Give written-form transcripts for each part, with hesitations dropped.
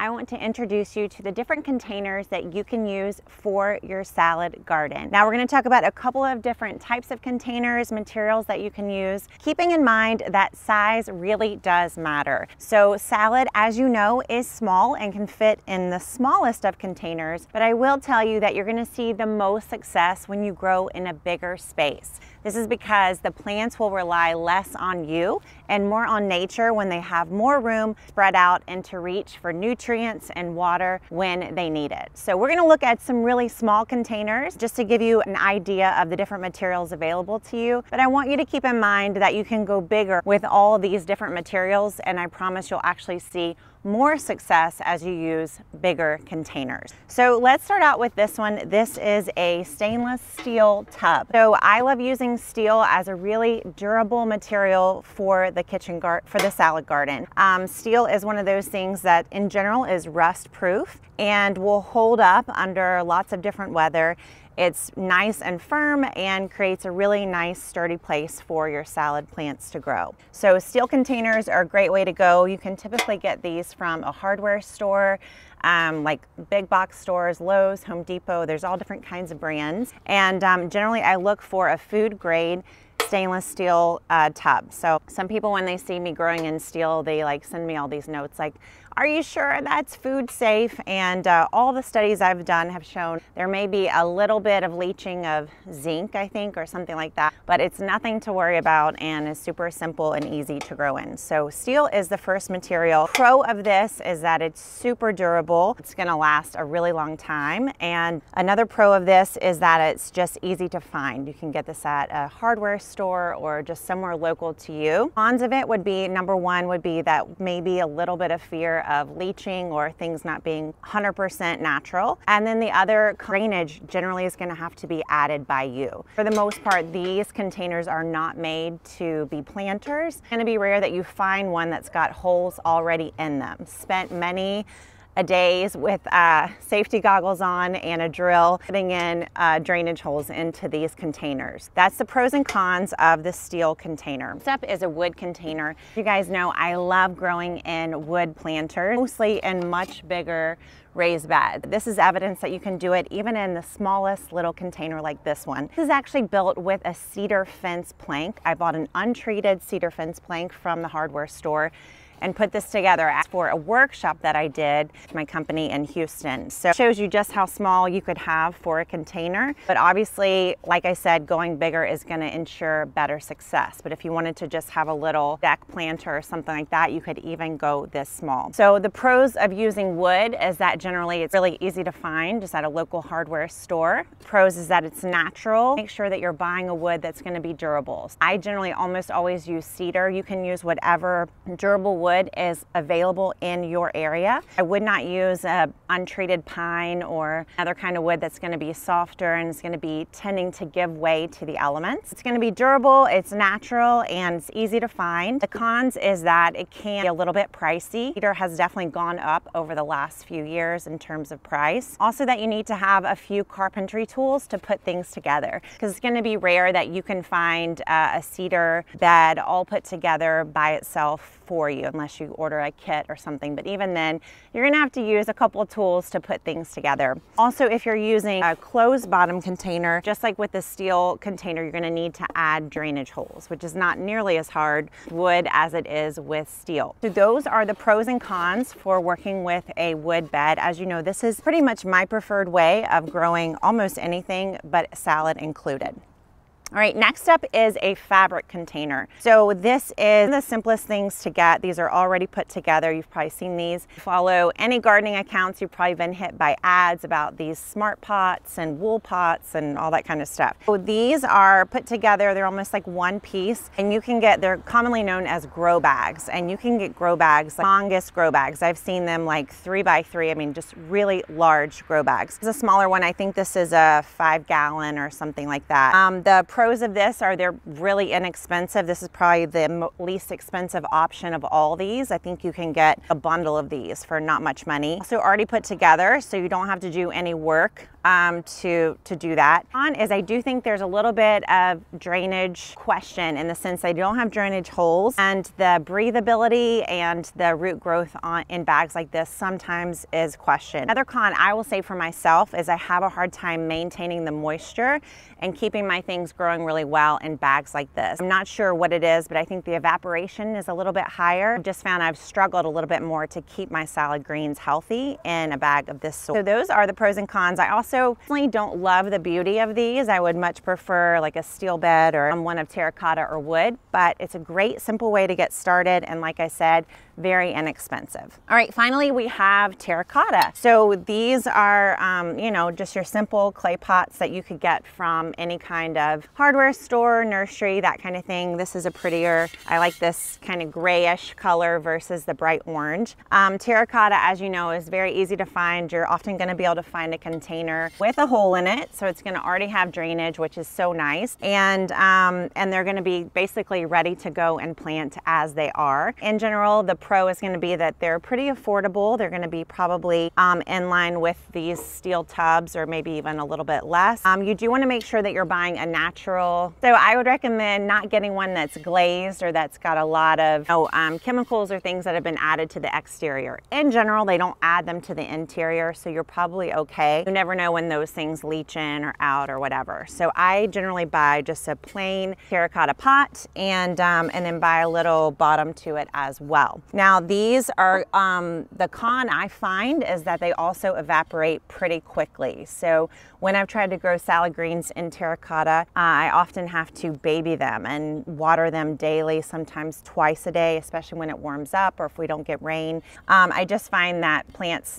I want to introduce you to the different containers that you can use for your salad garden. Now we're going to talk about a couple of different types of containers, materials that you can use, keeping in mind that size really does matter. So salad, as you know, is small and can fit in the smallest of containers, but I will tell you that you're going to see the most success when you grow in a bigger space. This is because the plants will rely less on you and more on nature when they have more room spread out and to reach for nutrients and water when they need it. So we're going to look at some really small containers just to give you an idea of the different materials available to you. But I want you to keep in mind that you can go bigger with all these different materials, and I promise you'll actually see more success as you use bigger containers. So let's start out with this one. This is a stainless steel tub. So I love using steel as a really durable material for the for the salad garden. Steel is one of those things that in general is rust proof and will hold up under lots of different weather. It's nice and firm and creates a really nice sturdy place for your salad plants to grow. So steel containers are a great way to go. You can typically get these from a hardware store, like big box stores, Lowe's, Home Depot. There's all different kinds of brands. And generally I look for a food grade stainless steel tub. So some people, when they see me growing in steel, they like send me all these notes like, are you sure that's food safe? And all the studies I've done have shown there may be a little bit of leaching of zinc, I think, or something like that, but it's nothing to worry about and is super simple and easy to grow in. So steel is the first material. Pro of this is that it's super durable. It's gonna last a really long time. And another pro of this is that it's just easy to find. You can get this at a hardware store or just somewhere local to you. Cons of it would be, number one would be that maybe a little bit of fear of leaching or things not being 100% natural. And then the other, drainage generally is going to have to be added by you. For the most part, these containers are not made to be planters. It's going to be rare that you find one that's got holes already in them. Spent many days with safety goggles on and a drill putting in drainage holes into these containers. That's the pros and cons of the steel container. Next up is a wood container. You guys know I love growing in wood planters, mostly in much bigger raised bed. This is evidence that you can do it even in the smallest little container like this one. This is actually built with a cedar fence plank. I bought an untreated cedar fence plank from the hardware store and put this together for a workshop that I did to my company in Houston. So it shows you just how small you could have for a container. But obviously, like I said, going bigger is gonna ensure better success. But if you wanted to just have a little deck planter or something like that, you could even go this small. So the pros of using wood is that generally it's really easy to find just at a local hardware store. Pros is that it's natural. Make sure that you're buying a wood that's gonna be durable. I generally almost always use cedar. You can use whatever durable wood is available in your area. I would not use a untreated pine or another kind of wood that's going to be softer and it's going to be tending to give way to the elements. It's going to be durable, it's natural, and it's easy to find. The cons is that it can be a little bit pricey. Cedar has definitely gone up over the last few years in terms of price. Also that you need to have a few carpentry tools to put things together, because it's going to be rare that you can find a cedar bed all put together by itself for you, unless you order a kit or something. But even then, you're gonna have to use a couple of tools to put things together. Also, if you're using a closed bottom container, just like with the steel container, you're gonna need to add drainage holes, which is not nearly as hard with wood as it is with steel. So those are the pros and cons for working with a wood bed. As you know, this is pretty much my preferred way of growing almost anything, but salad included. All right, next up is a fabric container. So this is the simplest things to get. These are already put together. You've probably seen these. If you follow any gardening accounts, you've probably been hit by ads about these smart pots and wool pots and all that kind of stuff. So these are put together. They're almost like one piece, and you can get, they're commonly known as grow bags, and you can get grow bags, like longest grow bags. I've seen them like 3 by 3. I mean, just really large grow bags. This is a smaller one. I think this is a 5 gallon or something like that. The pro pros of this are they're really inexpensive. This is probably the least expensive option of all these. I think you can get a bundle of these for not much money. Also already put together, so you don't have to do any work to do that. I do think there's a little bit of drainage question, in the sense they don't have drainage holes, and the breathability and the root growth in bags like this sometimes is questioned. Another con I will say for myself is I have a hard time maintaining the moisture and keeping my things growing really well in bags like this. I'm not sure what it is, but I think the evaporation is a little bit higher. I've just found I've struggled a little bit more to keep my salad greens healthy in a bag of this sort. So those are the pros and cons. I also personally don't love the beauty of these. I would much prefer like a steel bed or one of terracotta or wood, but it's a great simple way to get started, and like I said, very inexpensive. All right, finally we have terracotta. So these are, you know, just your simple clay pots that you could get from any kind of hardware store, nursery, that kind of thing. This is a prettier, I like this kind of grayish color versus the bright orange. Terracotta, as you know, is very easy to find. You're often going to be able to find a container with a hole in it, so it's going to already have drainage, which is so nice. And they're going to be basically ready to go and plant as they are. In general, the pro is going to be that they're pretty affordable. They're going to be probably in line with these steel tubs, or maybe even a little bit less. You do want to make sure that you're buying a natural. So I would recommend not getting one that's glazed or that's got a lot of chemicals or things that have been added to the exterior. In general, they don't add them to the interior, so you're probably okay. You never know when those things leach in or out or whatever. So I generally buy just a plain terracotta pot and then buy a little bottom to it as well. Now these are, the con I find is that they also evaporate pretty quickly. So when I've tried to grow salad greens in terracotta, I often have to baby them and water them daily, sometimes twice a day, especially when it warms up or if we don't get rain. I just find that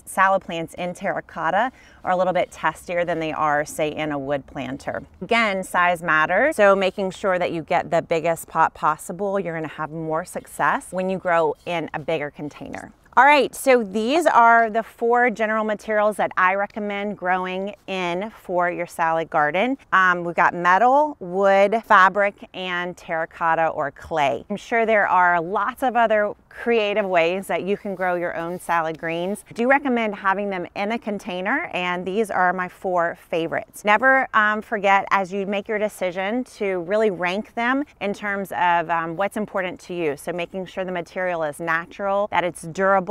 salad plants in terracotta are a little bit testier than they are, say, in a wood planter. Again, size matters, so making sure that you get the biggest pot possible, you're going to have more success when you grow in a bigger container. All right, so these are the 4 general materials that I recommend growing in for your salad garden. We've got metal, wood, fabric, and terracotta or clay. I'm sure there are lots of other creative ways that you can grow your own salad greens. I do recommend having them in a container, and these are my 4 favorites. Never forget, as you make your decision, to really rank them in terms of what's important to you. So making sure the material is natural, that it's durable.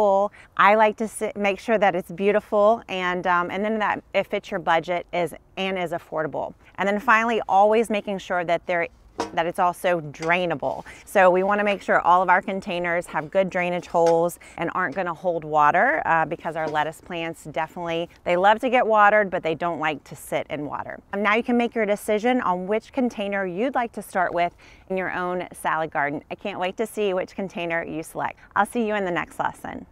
I like to make sure that it's beautiful, and then that it fits your budget and is affordable. And then finally, always making sure that it's also drainable. So we want to make sure all of our containers have good drainage holes and aren't going to hold water, because our lettuce plants definitely, they love to get watered, but they don't like to sit in water. And now you can make your decision on which container you'd like to start with in your own salad garden. I can't wait to see which container you select. I'll see you in the next lesson.